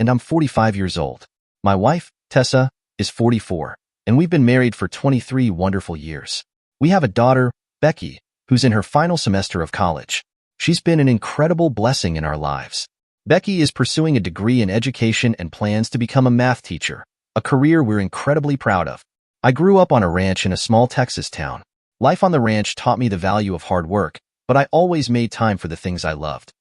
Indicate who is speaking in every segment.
Speaker 1: and I'm 45 years old. My wife, Tessa, is 44, and we've been married for 23 wonderful years. We have a daughter, Becky, who's in her final semester of college. She's been an incredible blessing in our lives. Becky is pursuing a degree in education and plans to become a math teacher, a career we're incredibly proud of. I grew up on a ranch in a small Texas town. Life on the ranch taught me the value of hard work, but I always made time for the things I loved.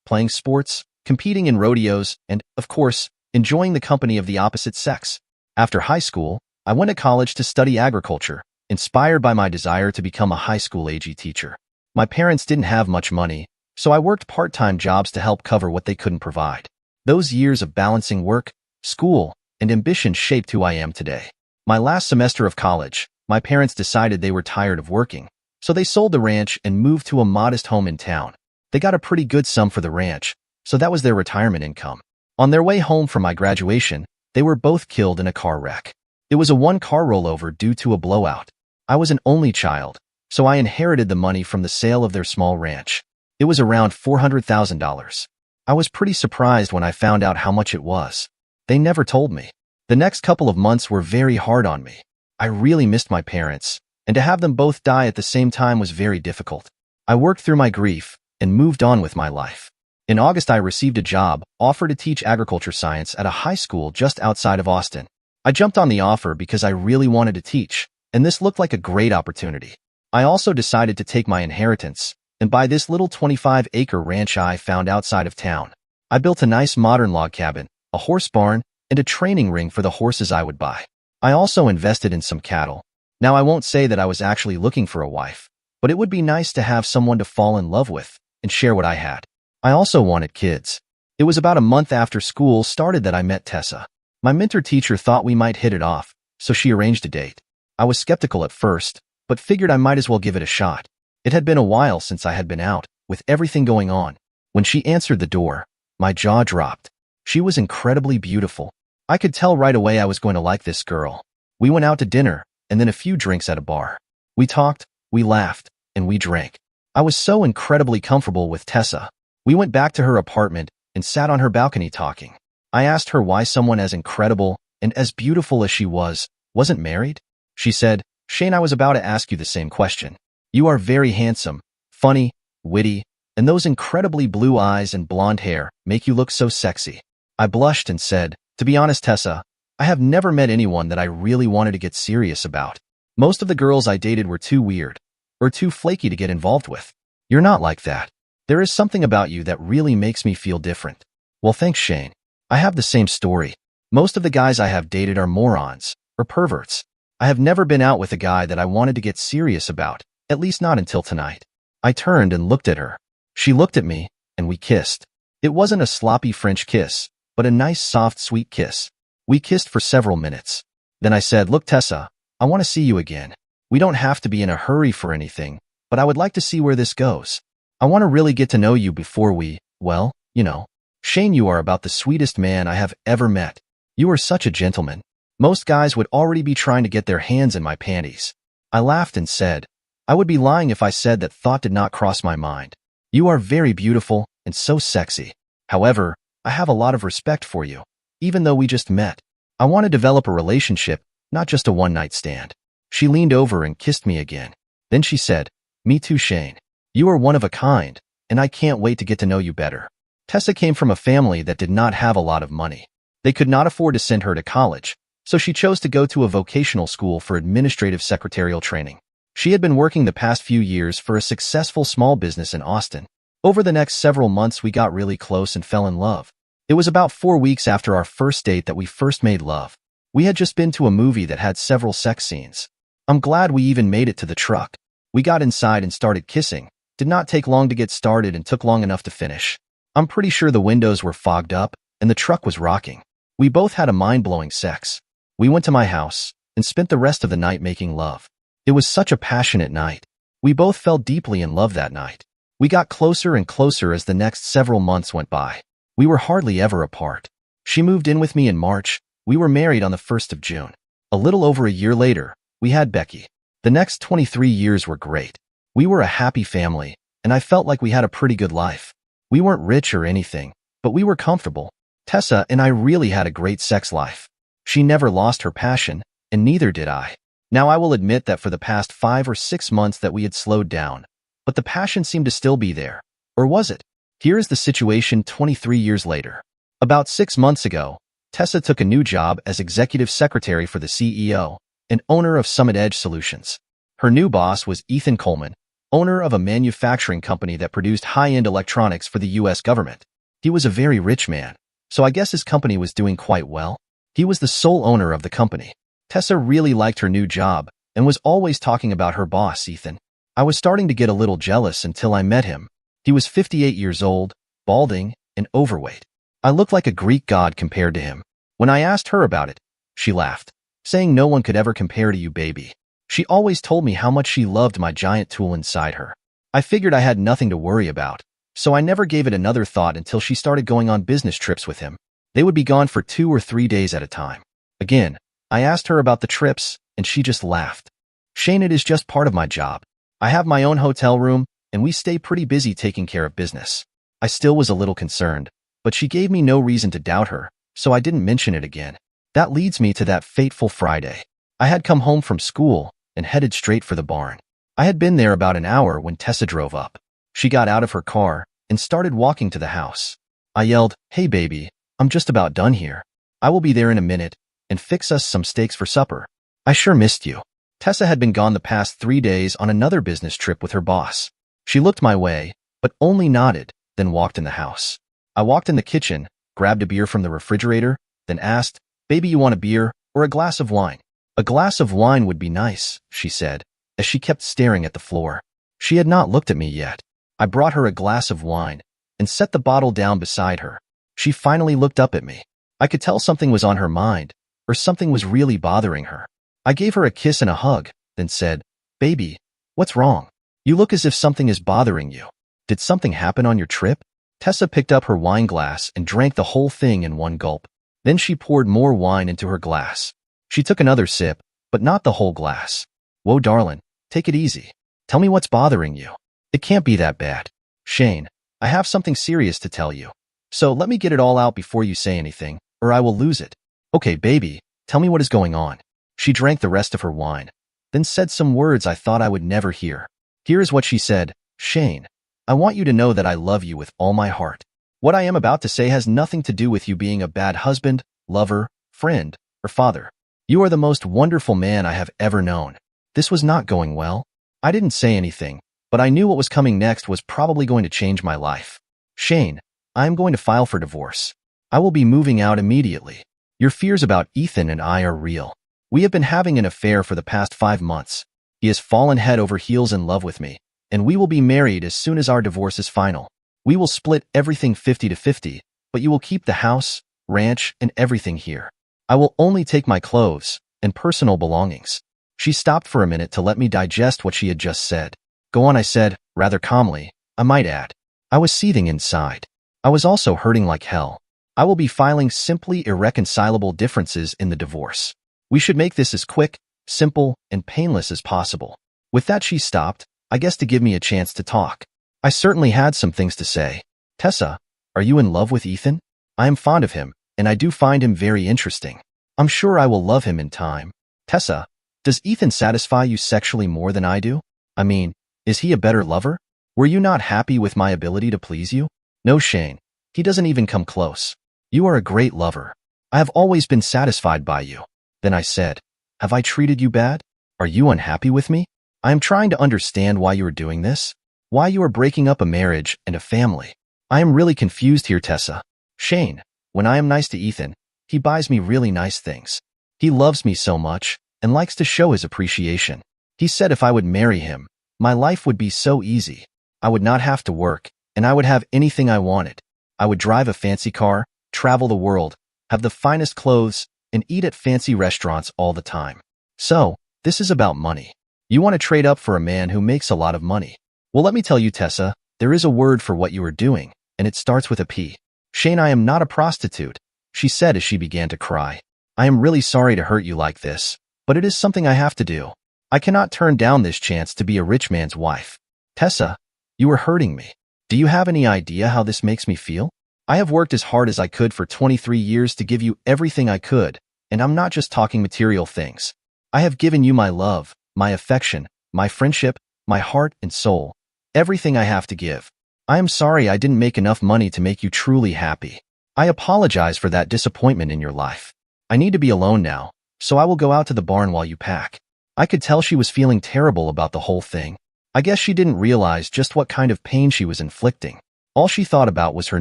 Speaker 1: Playing sports, competing in rodeos, and, of course, enjoying the company of the opposite sex. After high school, I went to college to study agriculture, inspired by my desire to become a high school AG teacher. My parents didn't have much money, so I worked part-time jobs to help cover what they couldn't provide. Those years of balancing work, school, and ambition shaped who I am today. My last semester of college, my parents decided they were tired of working, so they sold the ranch and moved to a modest home in town. They got a pretty good sum for the ranch, so that was their retirement income. On their way home from my graduation, they were both killed in a car wreck. It was a one-car rollover due to a blowout. I was an only child, so I inherited the money from the sale of their small ranch. It was around $400,000. I was pretty surprised when I found out how much it was. They never told me. The next couple of months were very hard on me. I really missed my parents, and to have them both die at the same time was very difficult. I worked through my grief and moved on with my life. In August, I received a job offer to teach agriculture science at a high school just outside of Austin. I jumped on the offer because I really wanted to teach, and this looked like a great opportunity. I also decided to take my inheritance and buy this little 25-acre ranch I found outside of town. I built a nice modern log cabin, a horse barn, and a training ring for the horses I would buy. I also invested in some cattle. Now, I won't say that I was actually looking for a wife, but it would be nice to have someone to fall in love with and share what I had. I also wanted kids. It was about a month after school started that I met Tessa. My mentor teacher thought we might hit it off, so she arranged a date. I was skeptical at first, but figured I might as well give it a shot. It had been a while since I had been out, with everything going on. When she answered the door, my jaw dropped. She was incredibly beautiful. I could tell right away I was going to like this girl. We went out to dinner, and then a few drinks at a bar. We talked, we laughed, and we drank. I was so incredibly comfortable with Tessa. We went back to her apartment and sat on her balcony talking. I asked her why someone as incredible and as beautiful as she wasn't married. She said, "Shane, I was about to ask you the same question. You are very handsome, funny, witty, and those incredibly blue eyes and blonde hair make you look so sexy." I blushed and said, "To be honest, Tessa, I have never met anyone that I really wanted to get serious about. Most of the girls I dated were too weird or too flaky to get involved with. You're not like that. There is something about you that really makes me feel different." "Well, thanks, Shane. I have the same story. Most of the guys I have dated are morons or perverts. I have never been out with a guy that I wanted to get serious about, at least not until tonight." I turned and looked at her. She looked at me, and we kissed. It wasn't a sloppy French kiss, but a nice, soft, sweet kiss. We kissed for several minutes. Then I said, "Look, Tessa, I want to see you again. We don't have to be in a hurry for anything, but I would like to see where this goes. I want to really get to know you before we, well, you know. Shane, you are about the sweetest man I have ever met. You are such a gentleman. Most guys would already be trying to get their hands in my panties." I laughed and said, "I would be lying if I said that thought did not cross my mind. You are very beautiful and so sexy. However, I have a lot of respect for you, even though we just met. I want to develop a relationship, not just a one-night stand." She leaned over and kissed me again. Then she said, "Me too, Shane. You are one of a kind, and I can't wait to get to know you better." Tessa came from a family that did not have a lot of money. They could not afford to send her to college, so she chose to go to a vocational school for administrative secretarial training. She had been working the past few years for a successful small business in Austin. Over the next several months, we got really close and fell in love. It was about 4 weeks after our first date that we first made love. We had just been to a movie that had several sex scenes. I'm glad we even made it to the truck. We got inside and started kissing. Did not take long to get started and took long enough to finish. I'm pretty sure the windows were fogged up and the truck was rocking. We both had a mind-blowing sex. We went to my house and spent the rest of the night making love. It was such a passionate night. We both fell deeply in love that night. We got closer and closer as the next several months went by. We were hardly ever apart. She moved in with me in March. We were married on the 1st of June. A little over a year later, we had Becky. The next 23 years were great. We were a happy family, and I felt like we had a pretty good life. We weren't rich or anything, but we were comfortable. Tessa and I really had a great sex life. She never lost her passion, and neither did I. Now I will admit that for the past 5 or 6 months that we had slowed down, but the passion seemed to still be there. Or was it? Here is the situation 23 years later. About 6 months ago, Tessa took a new job as executive secretary for the CEO and owner of Summit Edge Solutions. Her new boss was Ethan Coleman, owner of a manufacturing company that produced high-end electronics for the U.S. government. He was a very rich man, so I guess his company was doing quite well. He was the sole owner of the company. Tessa really liked her new job and was always talking about her boss, Ethan. I was starting to get a little jealous until I met him. He was 58 years old, balding, and overweight. I looked like a Greek god compared to him. When I asked her about it, she laughed, saying no one could ever compare to you, baby. She always told me how much she loved my giant tool inside her. I figured I had nothing to worry about, so I never gave it another thought until she started going on business trips with him. They would be gone for 2 or 3 days at a time. Again, I asked her about the trips, and she just laughed. Shane, it is just part of my job. I have my own hotel room, and we stay pretty busy taking care of business. I still was a little concerned, but she gave me no reason to doubt her, so I didn't mention it again. That leads me to that fateful Friday. I had come home from school and headed straight for the barn. I had been there about an hour when Tessa drove up. She got out of her car and started walking to the house. I yelled, "Hey baby, I'm just about done here. I will be there in a minute and fix us some steaks for supper. I sure missed you." Tessa had been gone the past 3 days on another business trip with her boss. She looked my way, but only nodded, then walked in the house. I walked in the kitchen, grabbed a beer from the refrigerator, then asked, "Baby, you want a beer or a glass of wine?" "A glass of wine would be nice," she said, as she kept staring at the floor. She had not looked at me yet. I brought her a glass of wine and set the bottle down beside her. She finally looked up at me. I could tell something was on her mind, or something was really bothering her. I gave her a kiss and a hug, then said, "Baby, what's wrong? You look as if something is bothering you. Did something happen on your trip?" Tessa picked up her wine glass and drank the whole thing in one gulp. Then she poured more wine into her glass. She took another sip, but not the whole glass. "Whoa, darling, take it easy. Tell me what's bothering you. It can't be that bad." "Shane, I have something serious to tell you. So let me get it all out before you say anything, or I will lose it." "Okay, baby, tell me what is going on." She drank the rest of her wine, then said some words I thought I would never hear. Here is what she said. "Shane, I want you to know that I love you with all my heart. What I am about to say has nothing to do with you being a bad husband, lover, friend, or father. You are the most wonderful man I have ever known." This was not going well. I didn't say anything, but I knew what was coming next was probably going to change my life. "Shane, I am going to file for divorce. I will be moving out immediately. Your fears about Ethan and I are real. We have been having an affair for the past 5 months. He has fallen head over heels in love with me, and we will be married as soon as our divorce is final. We will split everything 50-50, but you will keep the house, ranch, and everything here. I will only take my clothes and personal belongings." She stopped for a minute to let me digest what she had just said. "Go on," I said, rather calmly, I might add. I was seething inside. I was also hurting like hell. "I will be filing simply irreconcilable differences in the divorce. We should make this as quick, simple, and painless as possible." With that, she stopped, I guess to give me a chance to talk. I certainly had some things to say. "Tessa, are you in love with Ethan? I am fond of him, and I do find him very interesting. I'm sure I will love him in time." "Tessa, does Ethan satisfy you sexually more than I do? I mean, is he a better lover? Were you not happy with my ability to please you?" "No, Shane, he doesn't even come close. You are a great lover. I have always been satisfied by you." Then I said, "Have I treated you bad? Are you unhappy with me? I am trying to understand why you are doing this, why you are breaking up a marriage and a family. I am really confused here, Tessa. Shane, when I am nice to Ethan, he buys me really nice things. He loves me so much and likes to show his appreciation. He said if I would marry him, my life would be so easy. I would not have to work, and I would have anything I wanted. I would drive a fancy car, travel the world, have the finest clothes, and eat at fancy restaurants all the time. So, this is about money. You want to trade up for a man who makes a lot of money. Well, let me tell you, Tessa, there is a word for what you are doing, and it starts with a P. Shane, I am not a prostitute," she said as she began to cry. "I am really sorry to hurt you like this, but it is something I have to do. I cannot turn down this chance to be a rich man's wife. Tessa, you are hurting me. Do you have any idea how this makes me feel? I have worked as hard as I could for 23 years to give you everything I could, and I'm not just talking material things. I have given you my love, my affection, my friendship, my heart and soul, everything I have to give. I am sorry I didn't make enough money to make you truly happy. I apologize for that disappointment in your life. I need to be alone now, so I will go out to the barn while you pack. I could tell she was feeling terrible about the whole thing. I guess she didn't realize just what kind of pain she was inflicting. All she thought about was her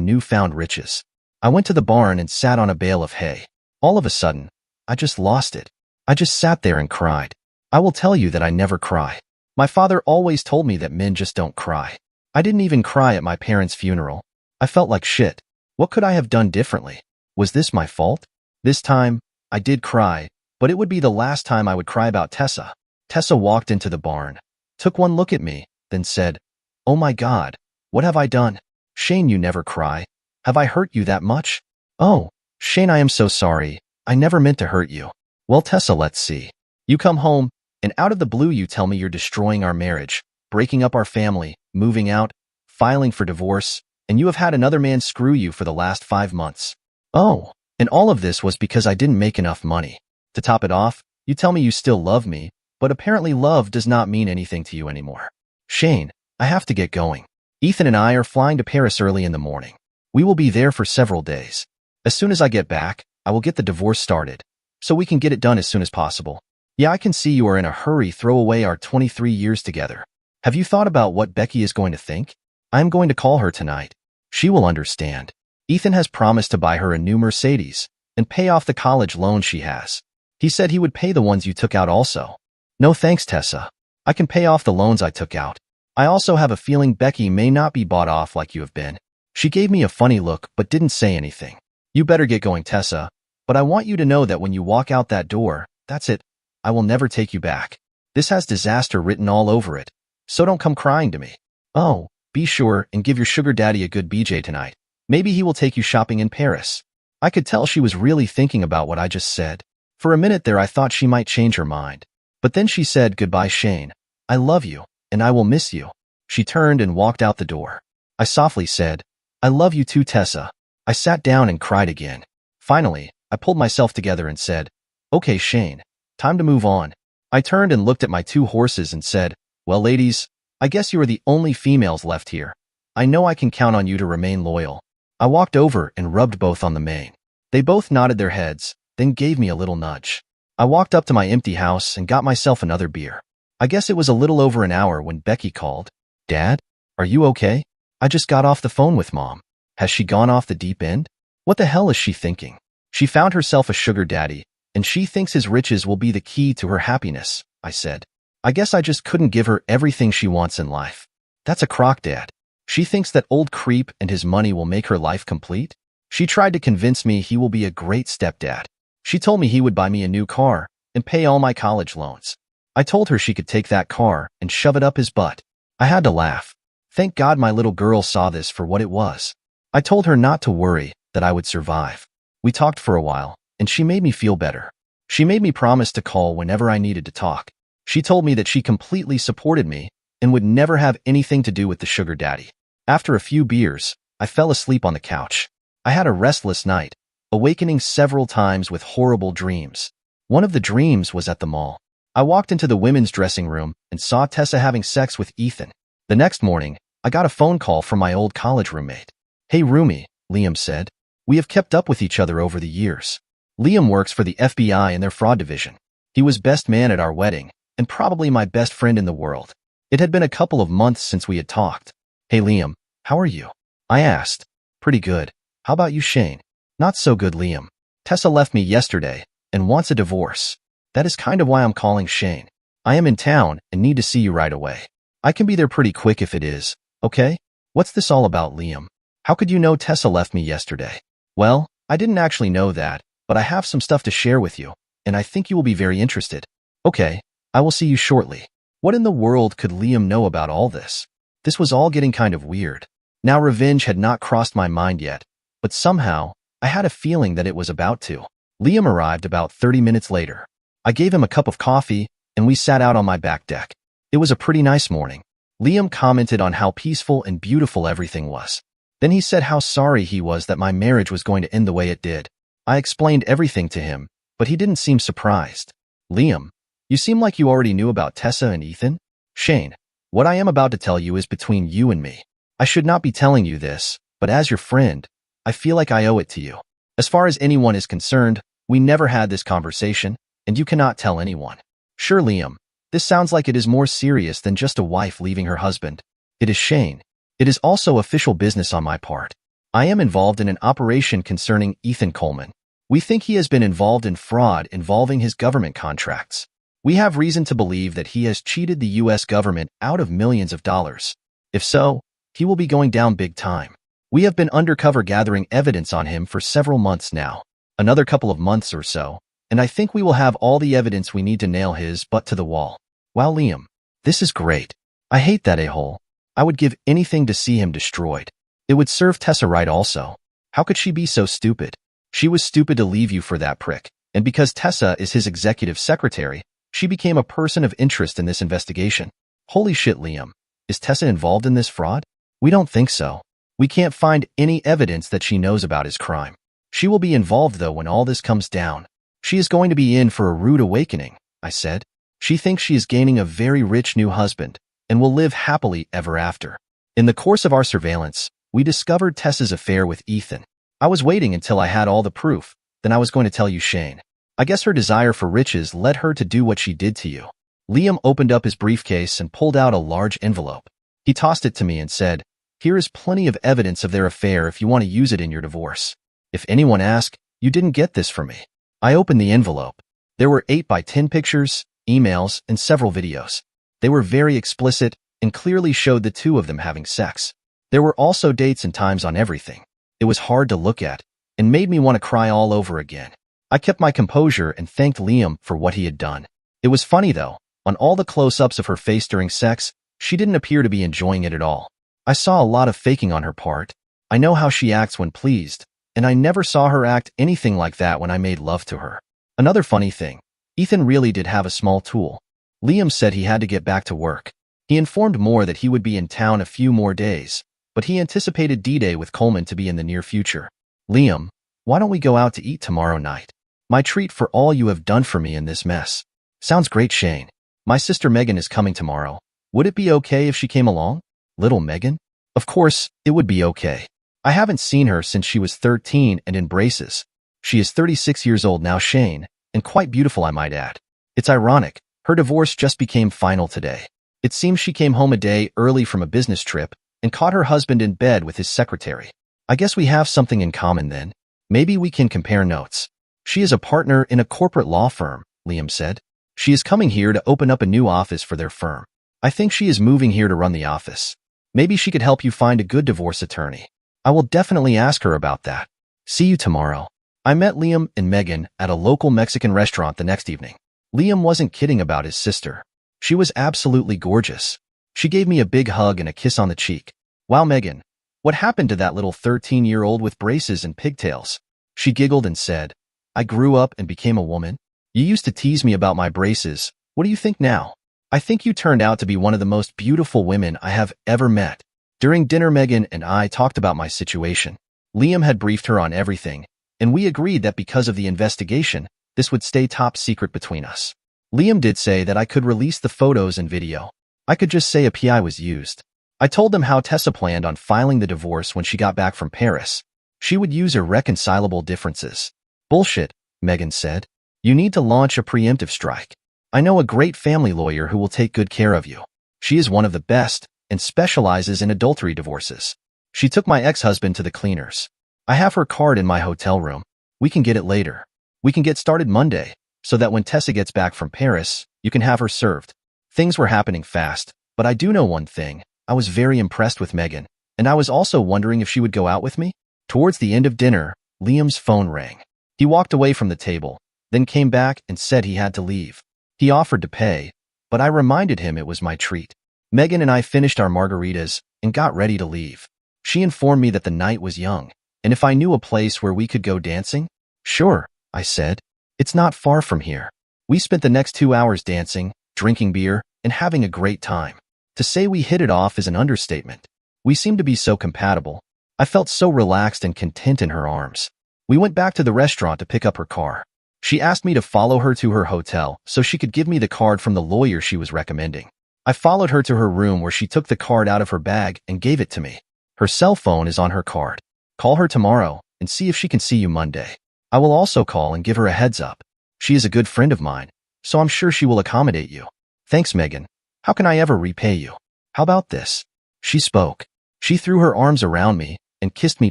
Speaker 1: newfound riches. I went to the barn and sat on a bale of hay. All of a sudden, I just lost it. I just sat there and cried. I will tell you that I never cry. My father always told me that men just don't cry. I didn't even cry at my parents' funeral. I felt like shit. What could I have done differently? Was this my fault? This time, I did cry, but it would be the last time I would cry about Tessa. Tessa walked into the barn, took one look at me, then said, "Oh my God, what have I done? Shane, you never cry. Have I hurt you that much?" "Oh, Shane, I am so sorry. I never meant to hurt you." "Well, Tessa, let's see. You come home, and out of the blue you tell me you're destroying our marriage, breaking up our family, moving out, filing for divorce, and you have had another man screw you for the last 5 months. Oh, and all of this was because I didn't make enough money. To top it off, you tell me you still love me, but apparently love does not mean anything to you anymore. Shane, I have to get going. Ethan and I are flying to Paris early in the morning. We will be there for several days. As soon as I get back, I will get the divorce started, so we can get it done as soon as possible. Yeah, I can see you are in a hurry. Throw away our 23 years together. Have you thought about what Becky is going to think? I am going to call her tonight. She will understand. Ethan has promised to buy her a new Mercedes and pay off the college loan she has. He said he would pay the ones you took out also. No thanks, Tessa. I can pay off the loans I took out. I also have a feeling Becky may not be bought off like you have been. She gave me a funny look but didn't say anything. You better get going, Tessa, but I want you to know that when you walk out that door, that's it. I will never take you back. This has disaster written all over it, so don't come crying to me. Oh, be sure and give your sugar daddy a good BJ tonight. Maybe he will take you shopping in Paris. I could tell she was really thinking about what I just said. For a minute there I thought she might change her mind. But then she said, "Goodbye, Shane. I love you, and I will miss you." She turned and walked out the door. I softly said, "I love you too, Tessa." I sat down and cried again. Finally, I pulled myself together and said, "Okay, Shane, time to move on." I turned and looked at my 2 horses and said, "Well, ladies, I guess you are the only females left here. I know I can count on you to remain loyal." I walked over and rubbed both on the mane. They both nodded their heads, then gave me a little nudge. I walked up to my empty house and got myself another beer. I guess it was a little over an hour when Becky called. "Dad, are you okay? I just got off the phone with Mom. Has she gone off the deep end? What the hell is she thinking? She found herself a sugar daddy, and she thinks his riches will be the key to her happiness," I said. "I guess I just couldn't give her everything she wants in life. That's a crock, Dad. She thinks that old creep and his money will make her life complete. She tried to convince me he will be a great stepdad. She told me he would buy me a new car and pay all my college loans. I told her she could take that car and shove it up his butt. I had to laugh. Thank God my little girl saw this for what it was. I told her not to worry, that I would survive. We talked for a while, and she made me feel better. She made me promise to call whenever I needed to talk. She told me that she completely supported me and would never have anything to do with the sugar daddy. After a few beers, I fell asleep on the couch. I had a restless night, awakening several times with horrible dreams. One of the dreams was at the mall. I walked into the women's dressing room and saw Tessa having sex with Ethan. The next morning, I got a phone call from my old college roommate. "Hey, roomie," Liam said. "We have kept up with each other over the years." Liam works for the FBI in their fraud division. He was best man at our wedding, and probably my best friend in the world. It had been a couple of months since we had talked. "Hey, Liam, how are you?" I asked. "Pretty good. How about you, Shane?" "Not so good, Liam. Tessa left me yesterday and wants a divorce. That is kind of why I'm calling Shane. I am in town and need to see you right away. I can be there pretty quick if it is, okay?" "What's this all about, Liam? How could you know Tessa left me yesterday?" "Well, I didn't actually know that, but I have some stuff to share with you, and I think you will be very interested." "Okay, I will see you shortly." What in the world could Liam know about all this? This was all getting kind of weird. Now revenge had not crossed my mind yet, but somehow, I had a feeling that it was about to. Liam arrived about 30 minutes later. I gave him a cup of coffee, and we sat out on my back deck. It was a pretty nice morning. Liam commented on how peaceful and beautiful everything was. Then he said how sorry he was that my marriage was going to end the way it did. I explained everything to him, but he didn't seem surprised. Liam, you seem like you already knew about Tessa and Ethan? Shane, what I am about to tell you is between you and me. I should not be telling you this, but as your friend, I feel like I owe it to you. As far as anyone is concerned, we never had this conversation, and you cannot tell anyone. Sure, Liam, this sounds like it is more serious than just a wife leaving her husband. It is Shane. It is also official business on my part. I am involved in an operation concerning Ethan Coleman. We think he has been involved in fraud involving his government contracts. We have reason to believe that he has cheated the U.S. government out of millions of dollars. If so, he will be going down big time. We have been undercover gathering evidence on him for several months now. Another couple of months or so, and I think we will have all the evidence we need to nail his butt to the wall. Wow, Liam, this is great. I hate that a-hole. I would give anything to see him destroyed. It would serve Tessa right also. How could she be so stupid? She was stupid to leave you for that prick, and because Tessa is his executive secretary, she became a person of interest in this investigation. Holy shit, Liam. Is Tessa involved in this fraud? We don't think so. We can't find any evidence that she knows about his crime. She will be involved, though, when all this comes down. She is going to be in for a rude awakening, I said. She thinks she is gaining a very rich new husband and will live happily ever after. In the course of our surveillance, we discovered Tessa's affair with Ethan. I was waiting until I had all the proof, then I was going to tell you, Shane. I guess her desire for riches led her to do what she did to you. Liam opened up his briefcase and pulled out a large envelope. He tossed it to me and said, "Here is plenty of evidence of their affair if you want to use it in your divorce. If anyone asks, you didn't get this from me." I opened the envelope. There were 8 by 10 pictures, emails, and several videos. They were very explicit and clearly showed the two of them having sex. There were also dates and times on everything. It was hard to look at and made me want to cry all over again. I kept my composure and thanked Liam for what he had done. It was funny, though. On all the close-ups of her face during sex, she didn't appear to be enjoying it at all. I saw a lot of faking on her part. I know how she acts when pleased, and I never saw her act anything like that when I made love to her. Another funny thing, Ethan really did have a small tool. Liam said he had to get back to work. He informed Moore that he would be in town a few more days, but he anticipated D-Day with Coleman to be in the near future. Liam, why don't we go out to eat tomorrow night? My treat for all you have done for me in this mess. Sounds great, Shane. My sister Megan is coming tomorrow. Would it be okay if she came along? Little Megan? Of course, it would be okay. I haven't seen her since she was 13 and in braces. She is 36 years old now, Shane, and quite beautiful, I might add. It's ironic. Her divorce just became final today. It seems she came home a day early from a business trip and caught her husband in bed with his secretary. I guess we have something in common then. Maybe we can compare notes. She is a partner in a corporate law firm, Liam said. She is coming here to open up a new office for their firm. I think she is moving here to run the office. Maybe she could help you find a good divorce attorney. I will definitely ask her about that. See you tomorrow. I met Liam and Megan at a local Mexican restaurant the next evening. Liam wasn't kidding about his sister. She was absolutely gorgeous. She gave me a big hug and a kiss on the cheek. Wow, Megan, what happened to that little 13-year-old with braces and pigtails? She giggled and said, I grew up and became a woman. You used to tease me about my braces. What do you think now? I think you turned out to be one of the most beautiful women I have ever met. During dinner, Megan and I talked about my situation. Liam had briefed her on everything, and we agreed that because of the investigation, this would stay top secret between us. Liam did say that I could release the photos and video. I could just say a PI was used. I told them how Tessa planned on filing the divorce when she got back from Paris. She would use irreconcilable differences. Bullshit, Megan said. You need to launch a preemptive strike. I know a great family lawyer who will take good care of you. She is one of the best and specializes in adultery divorces. She took my ex-husband to the cleaners. I have her card in my hotel room. We can get it later. We can get started Monday, so that when Tessa gets back from Paris, you can have her served. Things were happening fast, but I do know one thing. I was very impressed with Megan, and I was also wondering if she would go out with me. Towards the end of dinner, Liam's phone rang. He walked away from the table, then came back and said he had to leave. He offered to pay, but I reminded him it was my treat. Megan and I finished our margaritas and got ready to leave. She informed me that the night was young, and if I knew a place where we could go dancing. Sure, I said. It's not far from here. We spent the next 2 hours dancing, drinking beer, and having a great time. To say we hit it off is an understatement. We seemed to be so compatible. I felt so relaxed and content in her arms. We went back to the restaurant to pick up her car. She asked me to follow her to her hotel so she could give me the card from the lawyer she was recommending. I followed her to her room where she took the card out of her bag and gave it to me. Her cell phone is on her card. Call her tomorrow and see if she can see you Monday. I will also call and give her a heads up. She is a good friend of mine, so I'm sure she will accommodate you. Thanks, Megan. How can I ever repay you? How about this? She spoke. She threw her arms around me and kissed me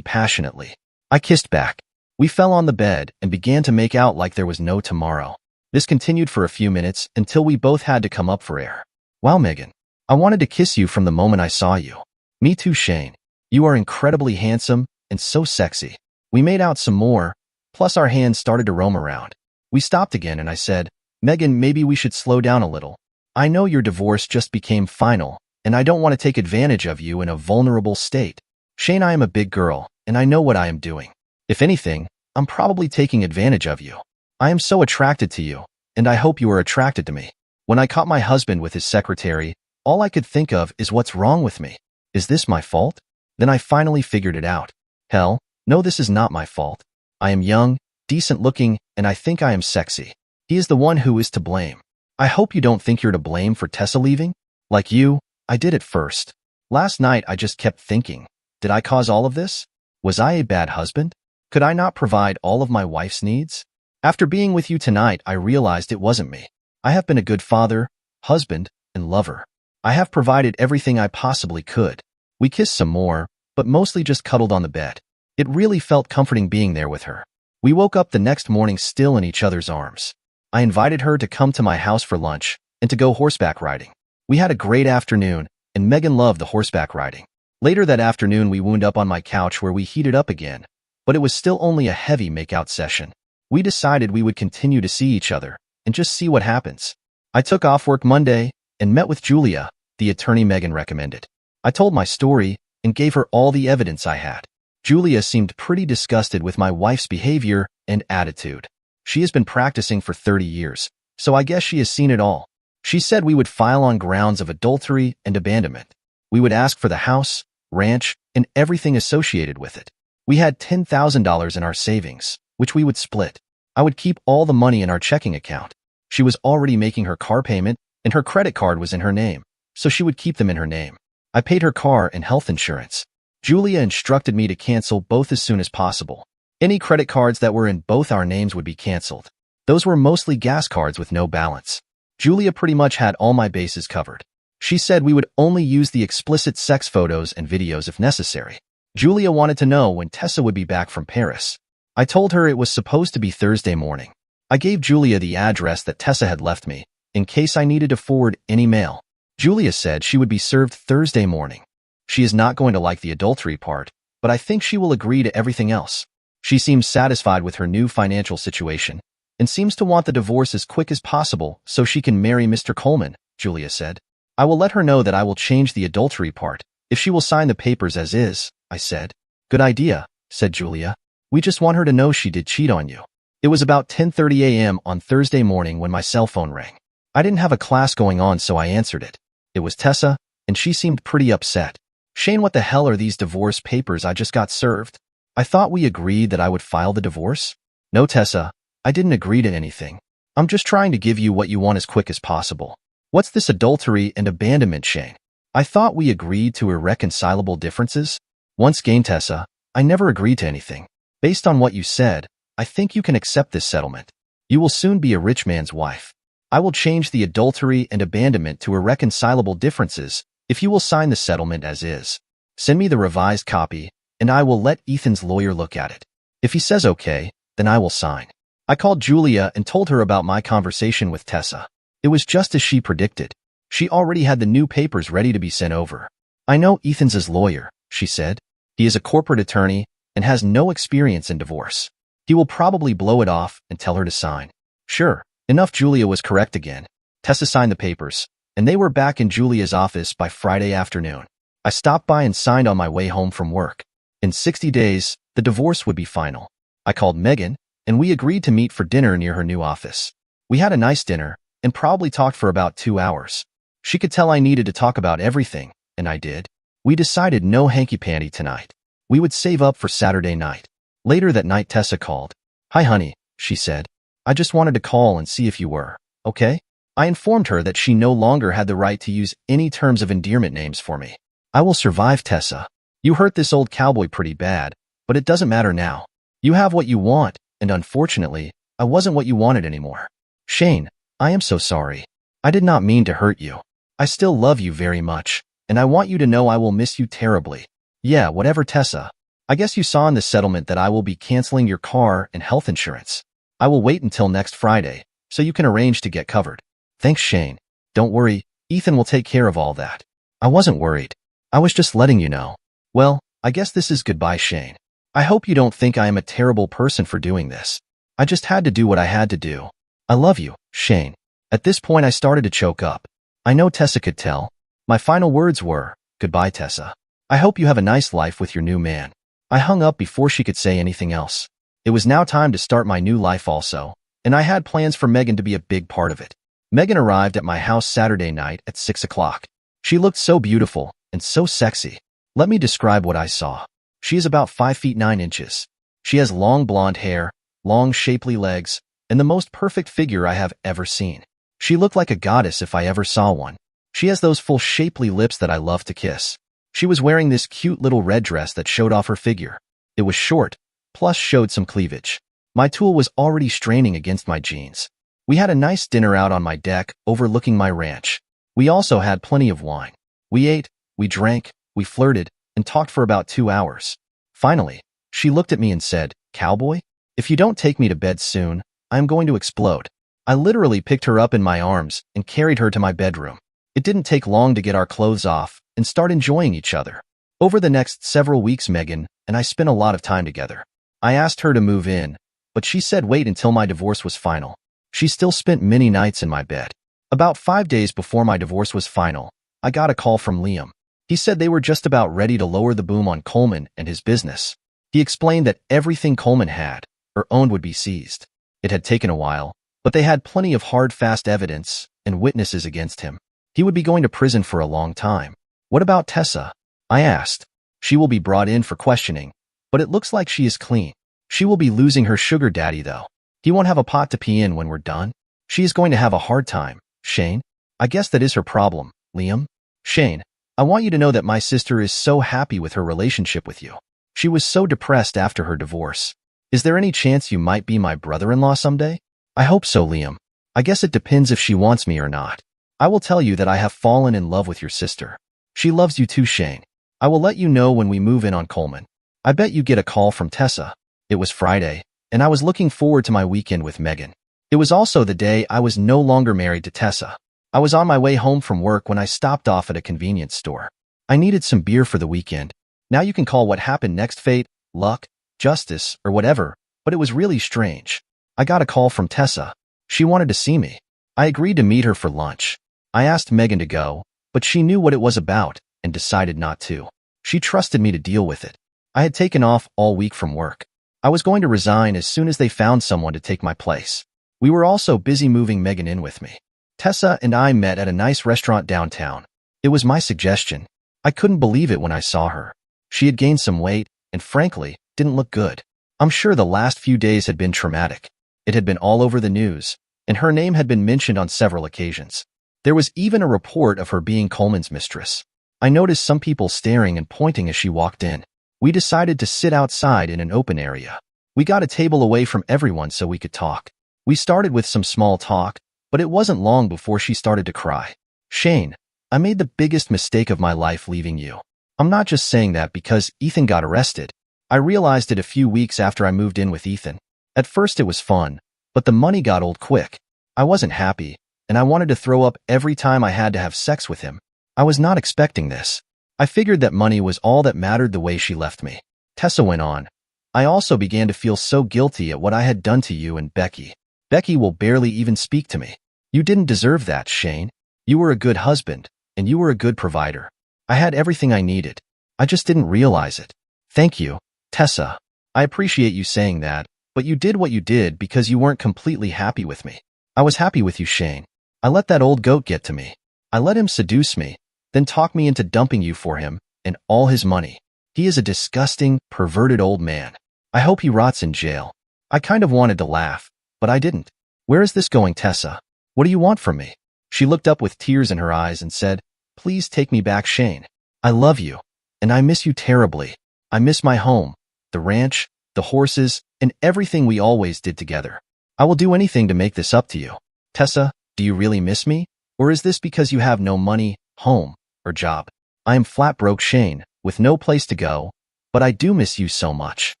Speaker 1: passionately. I kissed back. We fell on the bed and began to make out like there was no tomorrow. This continued for a few minutes until we both had to come up for air. Wow, Megan. I wanted to kiss you from the moment I saw you. Me too, Shane. You are incredibly handsome and so sexy. We made out some more, plus our hands started to roam around. We stopped again and I said, Megan, maybe we should slow down a little. I know your divorce just became final, and I don't want to take advantage of you in a vulnerable state. Shane, I am a big girl, and I know what I am doing. If anything, I'm probably taking advantage of you. I am so attracted to you, and I hope you are attracted to me. When I caught my husband with his secretary, all I could think of is what's wrong with me. Is this my fault? Then I finally figured it out. Hell, no, this is not my fault. I am young, decent looking, and I think I am sexy. He is the one who is to blame. I hope you don't think you're to blame for Tessa leaving. Like you, I did it first. Last night I just kept thinking, did I cause all of this? Was I a bad husband? Could I not provide all of my wife's needs? After being with you tonight, I realized it wasn't me. I have been a good father, husband, and lover. I have provided everything I possibly could. We kissed some more, but mostly just cuddled on the bed. It really felt comforting being there with her. We woke up the next morning still in each other's arms. I invited her to come to my house for lunch and to go horseback riding. We had a great afternoon, and Megan loved the horseback riding. Later that afternoon, we wound up on my couch where we heated up again, but it was still only a heavy makeout session. We decided we would continue to see each other and just see what happens. I took off work Monday and met with Julia, the attorney Megan recommended. I told my story and gave her all the evidence I had. Julia seemed pretty disgusted with my wife's behavior and attitude. She has been practicing for 30 years, so I guess she has seen it all. She said we would file on grounds of adultery and abandonment. We would ask for the house, ranch, and everything associated with it. We had $10,000 in our savings, which we would split. I would keep all the money in our checking account. She was already making her car payment, and her credit card was in her name, so she would keep them in her name. I paid her car and health insurance. Julia instructed me to cancel both as soon as possible. Any credit cards that were in both our names would be canceled. Those were mostly gas cards with no balance. Julia pretty much had all my bases covered. She said we would only use the explicit sex photos and videos if necessary. Julia wanted to know when Tessa would be back from Paris. I told her it was supposed to be Thursday morning. I gave Julia the address that Tessa had left me, in case I needed to forward any mail. Julia said she would be served Thursday morning. She is not going to like the adultery part, but I think she will agree to everything else. She seems satisfied with her new financial situation and seems to want the divorce as quick as possible so she can marry Mr. Coleman, Julia said. I will let her know that I will change the adultery part if she will sign the papers as is, I said. Good idea, said Julia. We just want her to know she did cheat on you. It was about 10:30 a.m. on Thursday morning when my cell phone rang. I didn't have a class going on, so I answered it. It was Tessa, and she seemed pretty upset. Shane, what the hell are these divorce papers I just got served? I thought we agreed that I would file the divorce. No, Tessa, I didn't agree to anything. I'm just trying to give you what you want as quick as possible. What's this adultery and abandonment, Shane? I thought we agreed to irreconcilable differences. Once again, Tessa, I never agreed to anything. Based on what you said, I think you can accept this settlement. You will soon be a rich man's wife. I will change the adultery and abandonment to irreconcilable differences if you will sign the settlement as is. Send me the revised copy, and I will let Ethan's lawyer look at it. If he says okay, then I will sign. I called Julia and told her about my conversation with Tessa. It was just as she predicted. She already had the new papers ready to be sent over. I know Ethan's his lawyer, she said. He is a corporate attorney and has no experience in divorce. He will probably blow it off and tell her to sign. Sure, enough. Julia was correct again. Tessa signed the papers, and they were back in Julia's office by Friday afternoon. I stopped by and signed on my way home from work. In 60 days, the divorce would be final. I called Megan, and we agreed to meet for dinner near her new office. We had a nice dinner and probably talked for about 2 hours. She could tell I needed to talk about everything, and I did. We decided no hanky-panky tonight. We would save up for Saturday night. Later that night, Tessa called. "Hi, honey," she said. "I just wanted to call and see if you were okay." I informed her that she no longer had the right to use any terms of endearment names for me. "I will survive, Tessa. You hurt this old cowboy pretty bad, but it doesn't matter now. You have what you want, and unfortunately, I wasn't what you wanted anymore. Shane, I am so sorry. I did not mean to hurt you. I still love you very much, and I want you to know I will miss you terribly. Yeah, whatever, Tessa. I guess you saw in the settlement that I will be canceling your car and health insurance. I will wait until next Friday, so you can arrange to get covered." "Thanks, Shane. Don't worry, Ethan will take care of all that." I wasn't worried. I was just letting you know. "Well, I guess this is goodbye, Shane. I hope you don't think I am a terrible person for doing this. I just had to do what I had to do. I love you, Shane." At this point, I started to choke up. I know Tessa could tell. My final words were, "Goodbye, Tessa. I hope you have a nice life with your new man." I hung up before she could say anything else. It was now time to start my new life also, and I had plans for Megan to be a big part of it. Megan arrived at my house Saturday night at 6 o'clock. She looked so beautiful and so sexy. Let me describe what I saw. She is about 5 feet 9 inches. She has long blonde hair, long shapely legs, and the most perfect figure I have ever seen. She looked like a goddess if I ever saw one. She has those full shapely lips that I love to kiss. She was wearing this cute little red dress that showed off her figure. It was short, plus showed some cleavage. My tool was already straining against my jeans. We had a nice dinner out on my deck overlooking my ranch. We also had plenty of wine. We ate, we drank, we flirted, and talked for about 2 hours. Finally, she looked at me and said, "Cowboy, if you don't take me to bed soon, I am going to explode." I literally picked her up in my arms and carried her to my bedroom. It didn't take long to get our clothes off and start enjoying each other. Over the next several weeks, Megan and I spent a lot of time together. I asked her to move in, but she said wait until my divorce was final. She still spent many nights in my bed. About 5 days before my divorce was final, I got a call from Liam. He said they were just about ready to lower the boom on Coleman and his business. He explained that everything Coleman had or owned would be seized. It had taken a while, but they had plenty of hard, fast evidence and witnesses against him. He would be going to prison for a long time. "What about Tessa?" I asked. "She will be brought in for questioning, but it looks like she is clean. She will be losing her sugar daddy, though. He won't have a pot to pee in when we're done. She is going to have a hard time, Shane. I guess that is her problem, Liam." "Shane, I want you to know that my sister is so happy with her relationship with you. She was so depressed after her divorce. Is there any chance you might be my brother-in-law someday?" "I hope so, Liam. I guess it depends if she wants me or not. I will tell you that I have fallen in love with your sister. She loves you too, Shane. I will let you know when we move in on Coleman. I bet you get a call from Tessa." It was Friday, and I was looking forward to my weekend with Megan. It was also the day I was no longer married to Tessa. I was on my way home from work when I stopped off at a convenience store. I needed some beer for the weekend. Now you can call what happened next fate, luck, justice, or whatever, but it was really strange. I got a call from Tessa. She wanted to see me. I agreed to meet her for lunch. I asked Megan to go, but she knew what it was about and decided not to. She trusted me to deal with it. I had taken off all week from work. I was going to resign as soon as they found someone to take my place. We were also busy moving Megan in with me. Tessa and I met at a nice restaurant downtown. It was my suggestion. I couldn't believe it when I saw her. She had gained some weight and, frankly, didn't look good. I'm sure the last few days had been traumatic. It had been all over the news, and her name had been mentioned on several occasions. There was even a report of her being Coleman's mistress. I noticed some people staring and pointing as she walked in. We decided to sit outside in an open area. We got a table away from everyone so we could talk. We started with some small talk, but it wasn't long before she started to cry. "Shane, I made the biggest mistake of my life leaving you. I'm not just saying that because Ethan got arrested. I realized it a few weeks after I moved in with Ethan. At first it was fun, but the money got old quick. I wasn't happy, and I wanted to throw up every time I had to have sex with him. I was not expecting this. I figured that money was all that mattered the way she left me." Tessa went on. "I also began to feel so guilty at what I had done to you and Becky. Becky will barely even speak to me. You didn't deserve that, Shane. You were a good husband, and you were a good provider. I had everything I needed. I just didn't realize it. Thank you, Tessa. I appreciate you saying that, but you did what you did because you weren't completely happy with me. I was happy with you, Shane. I let that old goat get to me. I let him seduce me, then talk me into dumping you for him and all his money. He is a disgusting, perverted old man. I hope he rots in jail. I kind of wanted to laugh, but I didn't. Where is this going, Tessa? What do you want from me? She looked up with tears in her eyes and said, Please take me back, Shane. I love you, and I miss you terribly. I miss my home, the ranch, the horses, and everything we always did together. I will do anything to make this up to you. Tessa, do you really miss me? Or is this because you have no money, home, or job? I am flat broke, Shane, with no place to go, but I do miss you so much.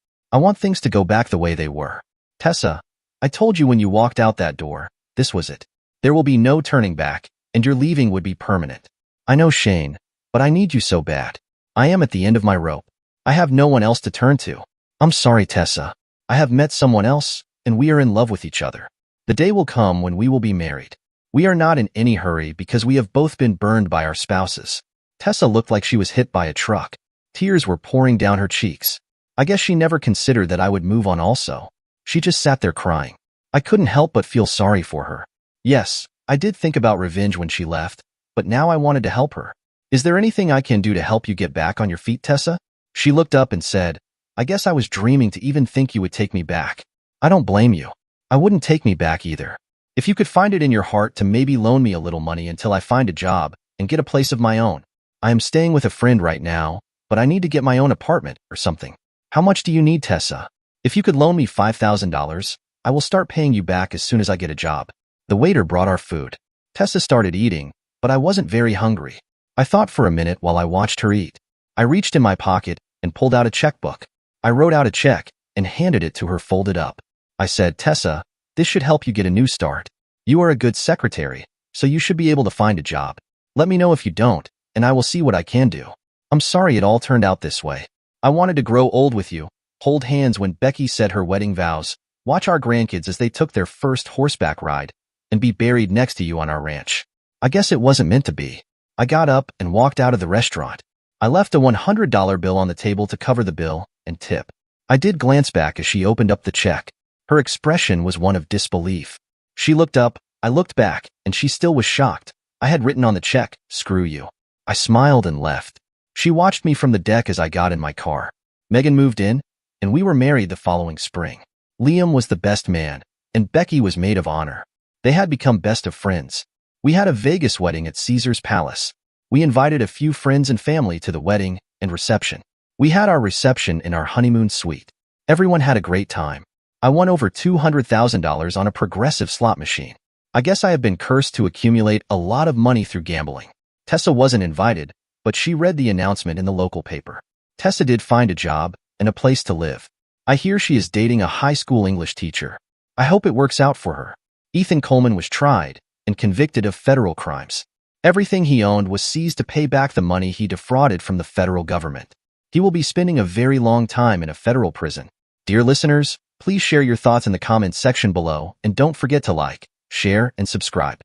Speaker 1: I want things to go back the way they were. Tessa, I told you when you walked out that door, this was it. There will be no turning back, and your leaving would be permanent. I know, Shane, but I need you so bad. I am at the end of my rope. I have no one else to turn to. I'm sorry, Tessa. I have met someone else, and we are in love with each other. The day will come when we will be married. We are not in any hurry because we have both been burned by our spouses. Tessa looked like she was hit by a truck. Tears were pouring down her cheeks. I guess she never considered that I would move on also. She just sat there crying. I couldn't help but feel sorry for her. Yes, I did think about revenge when she left, but now I wanted to help her. Is there anything I can do to help you get back on your feet, Tessa? She looked up and said, I guess I was dreaming to even think you would take me back. I don't blame you. I wouldn't take me back either. If you could find it in your heart to maybe loan me a little money until I find a job and get a place of my own. I am staying with a friend right now, but I need to get my own apartment or something. How much do you need, Tessa? If you could loan me $5,000, I will start paying you back as soon as I get a job. The waiter brought our food. Tessa started eating, but I wasn't very hungry. I thought for a minute while I watched her eat. I reached in my pocket and pulled out a checkbook. I wrote out a check and handed it to her folded up. I said, Tessa, this should help you get a new start. You are a good secretary, so you should be able to find a job. Let me know if you don't, and I will see what I can do. I'm sorry it all turned out this way. I wanted to grow old with you, hold hands when Becky said her wedding vows, watch our grandkids as they took their first horseback ride, and be buried next to you on our ranch. I guess it wasn't meant to be. I got up and walked out of the restaurant. I left a $100 bill on the table to cover the bill and tip. I did glance back as she opened up the check. Her expression was one of disbelief. She looked up, I looked back, and she still was shocked. I had written on the check, screw you. I smiled and left. She watched me from the deck as I got in my car. Megan moved in, and we were married the following spring. Liam was the best man, and Becky was maid of honor. They had become best of friends. We had a Vegas wedding at Caesar's Palace. We invited a few friends and family to the wedding and reception. We had our reception in our honeymoon suite. Everyone had a great time. I won over $200,000 on a progressive slot machine. I guess I have been cursed to accumulate a lot of money through gambling. Tessa wasn't invited, but she read the announcement in the local paper. Tessa did find a job and a place to live. I hear she is dating a high school English teacher. I hope it works out for her. Ethan Coleman was tried and convicted of federal crimes. Everything he owned was seized to pay back the money he defrauded from the federal government. He will be spending a very long time in a federal prison. Dear listeners, please share your thoughts in the comments section below and don't forget to like, share, and subscribe.